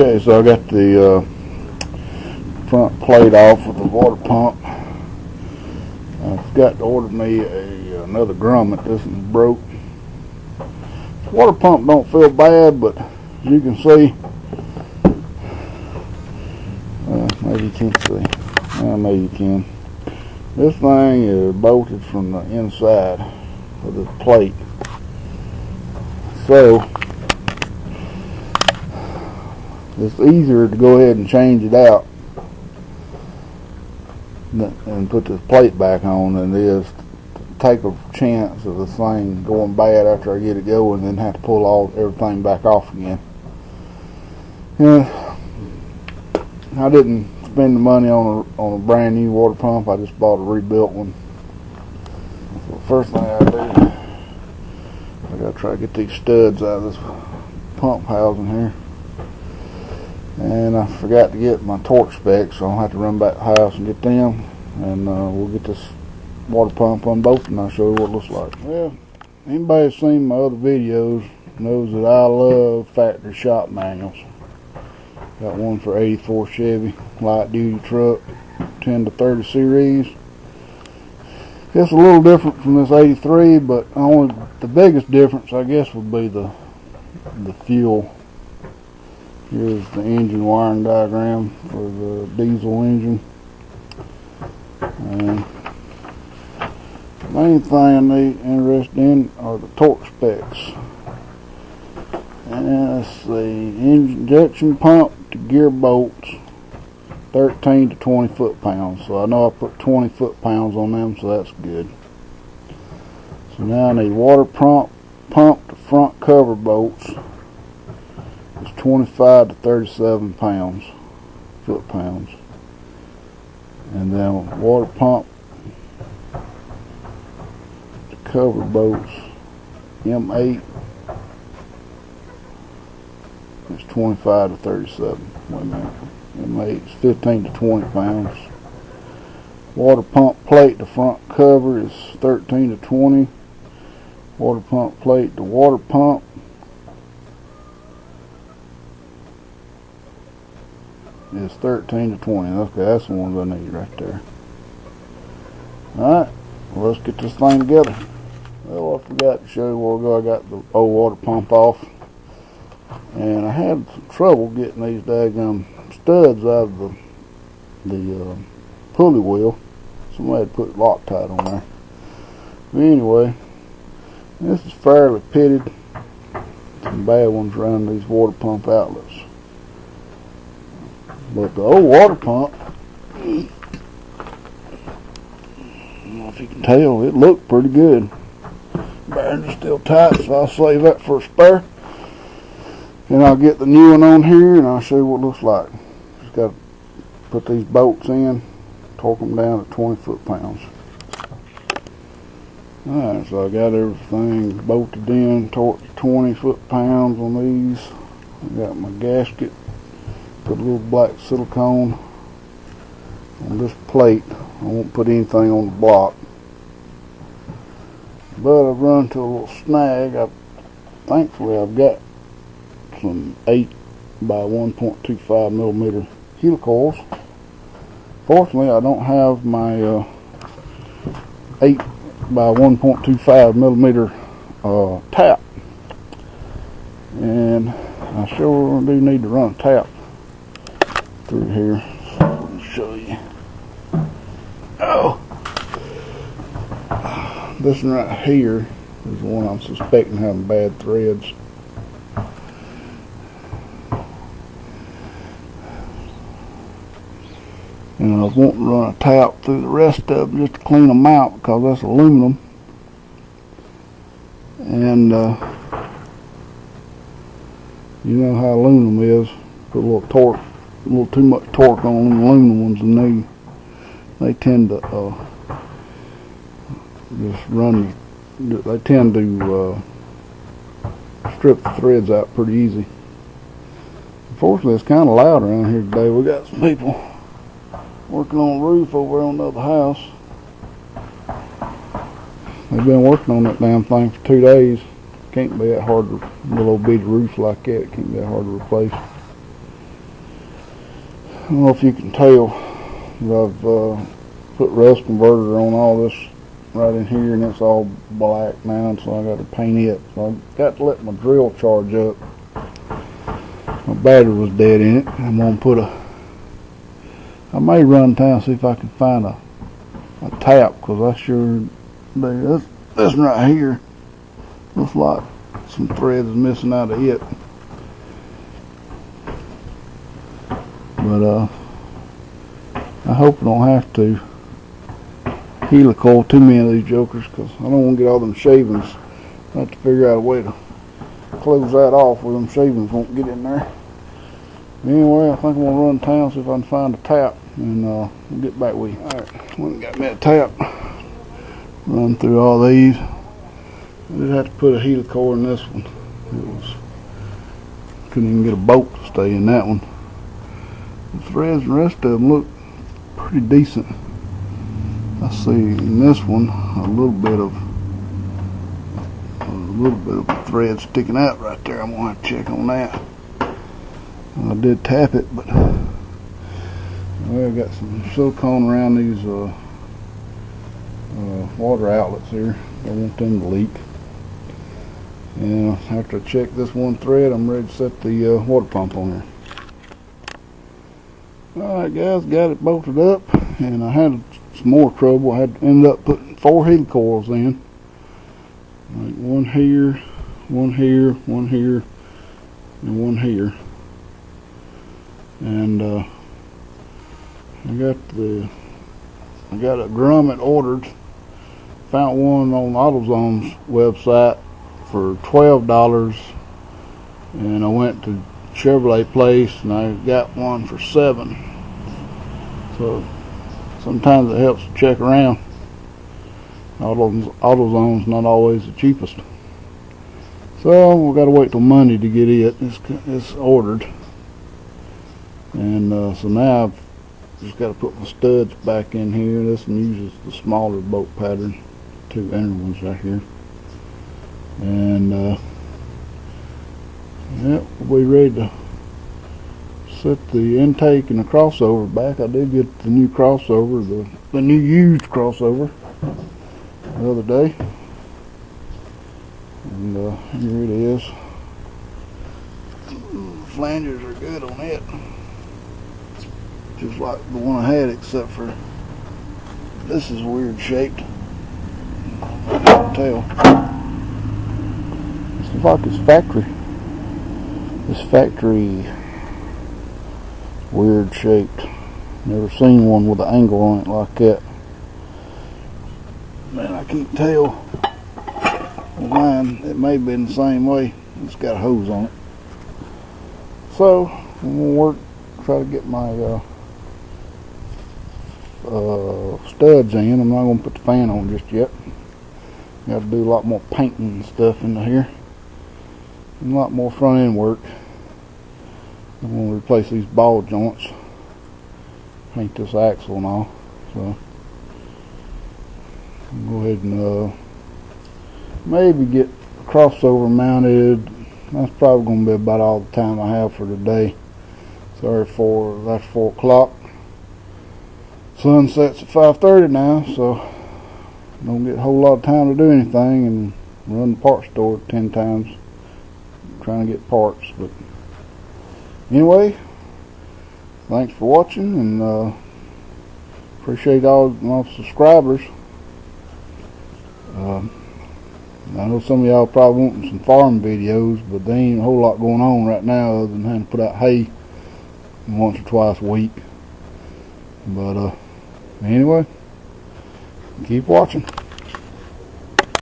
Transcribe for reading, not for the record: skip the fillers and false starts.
Okay, so I got the front plate off with the water pump. I forgot to order me another grommet. This one's broke. The water pump don't feel bad, but as you can see, maybe you can't see. Maybe you can. This thing is bolted from the inside of the plate. So it's easier to go ahead and change it out and put the plate back on than it is to take a chance of the thing going bad after I get it going and then have to pull everything back off again. Yeah, I didn't spend the money on a brand new water pump. I just bought a rebuilt one. So the first thing I do, I gotta try to get these studs out of this pump housing here. And I forgot to get my torque specs, so I'll have to run back to the house and get them. And we'll get this water pump unbolted and I'll show you what it looks like. Well, anybody that's seen my other videos knows that I love factory shop manuals. Got one for 84 Chevy light duty truck, 10 to 30 series. It's a little different from this 83, but the biggest difference I guess would be the fuel. Here's the engine wiring diagram for the diesel engine. And the main thing I'm interested in are the torque specs. And it's the injection pump to gear bolts, 13 to 20 foot-pounds. So I know I put 20 foot-pounds on them, so that's good. So now I need water pump to front cover bolts. It's 25 to 37 pounds, foot-pounds. And then water pump to cover bolts, M8, it's 25 to 37. Wait a minute. M8 is 15 to 20 pounds. Water pump plate to front cover is 13 to 20. Water pump plate to water pump is 13 to 20. Okay, that's the ones I need right there. Alright, well, let's get this thing together. Well, I forgot to show you where we go. I got the old water pump off, and I had some trouble getting these daggum studs out of the pulley wheel. Somebody had put Loctite on there. But anyway, this is fairly pitted. Some bad ones around these water pump outlets. But the old water pump, I don't know if you can tell, it looked pretty good. Bearings are still tight, so I'll save that for a spare. And I'll get the new one on here and I'll show you what it looks like. Just got to put these bolts in, torque them down to 20 foot-pounds. Alright, so I got everything bolted in, torqued to 20 foot-pounds on these. I got my gasket. Put a little black silicone on this plate. I won't put anything on the block. But I've run into a little snag. Thankfully I've got some 8 by 1.25 millimeter helicoils. Fortunately I don't have my 8 by 1.25 millimeter tap. And I sure do need to run a tap through here. So let me show you. Oh, this one right here is the one I'm suspecting having bad threads. And I was wanting to run a tap through the rest of them just to clean them out because that's aluminum. And you know how aluminum is. Put a little torque. A little too much torque on them aluminum ones, and they tend to just run. They tend to strip the threads out pretty easy. Unfortunately, it's kind of loud around here today. We got some people working on the roof over on the other house. They've been working on that damn thing for 2 days. Can't be that hard to, a little bitty roof like that, can't be that hard to replace. don't know if you can tell, but I've put rust converter on all this right in here, and it's all black now, so I got to paint it. So I got to let my drill charge up. My battery was dead in it. I'm gonna put I may run down see if I can find a tap, because I sure do. This one right here looks like some threads is missing out of it. But I hope I don't have to helicoil too many of these jokers, because I don't want to get all them shavings. I have to figure out a way to close that off where them shavings won't get in there. Anyway, I think I'm gonna run town, see if I can find a tap, and we'll get back with you. Alright, went and got me a tap. Run through all these. I did have to put a helicoil in this one. Couldn't even get a bolt to stay in that one. The threads and the rest of them look pretty decent. I see in this one a little bit of thread sticking out right there. I'm gonna have to check on that. I did tap it, but I got some silicone around these water outlets here. I want them to leak. And after I check this one thread, I'm ready to set the water pump on there. Alright guys, got it bolted up, and I had some more trouble. I had to end up putting 4 helicoils in. Like one here, one here, one here, and one here. And I got a grommet ordered. Found one on AutoZone's website for $12, and I went to Chevrolet place and I got one for $7. So sometimes it helps to check around. AutoZone's not always the cheapest. So we got to wait till Monday to get it. It's ordered. And so now I've just got to put my studs back in here. This one uses the smaller bolt pattern, 2 inner ones right here. And yeah, we'll be ready to set the intake and the crossover back. I did get the new crossover, the new used crossover the other day. And here it is. Flanges are good on it. Just like the one I had, except for this is weird shaped. I can tell. It's like it's factory. This factory weird shaped. Never seen one with an angle on it like that. Man, I can't tell. Well, mine, it may have been the same way. It's got a hose on it. So I'm gonna try to get my studs in. I'm not going to put the fan on just yet. Got to do a lot more painting and stuff into here, and a lot more front end work. I'm going to replace these ball joints, paint this axle and all. So I'll go ahead and maybe get the crossover mounted. That's probably going to be about all the time I have for today. Sorry for that's 4 o'clock. Sun sets at 5:30 now, so don't get a whole lot of time to do anything, and run the parts store 10 times trying to get parts. But anyway, thanks for watching, and appreciate all my subscribers. I know some of y'all probably wanting some farm videos, but there ain't a whole lot going on right now other than having to put out hay once or twice a week. But anyway, keep watching.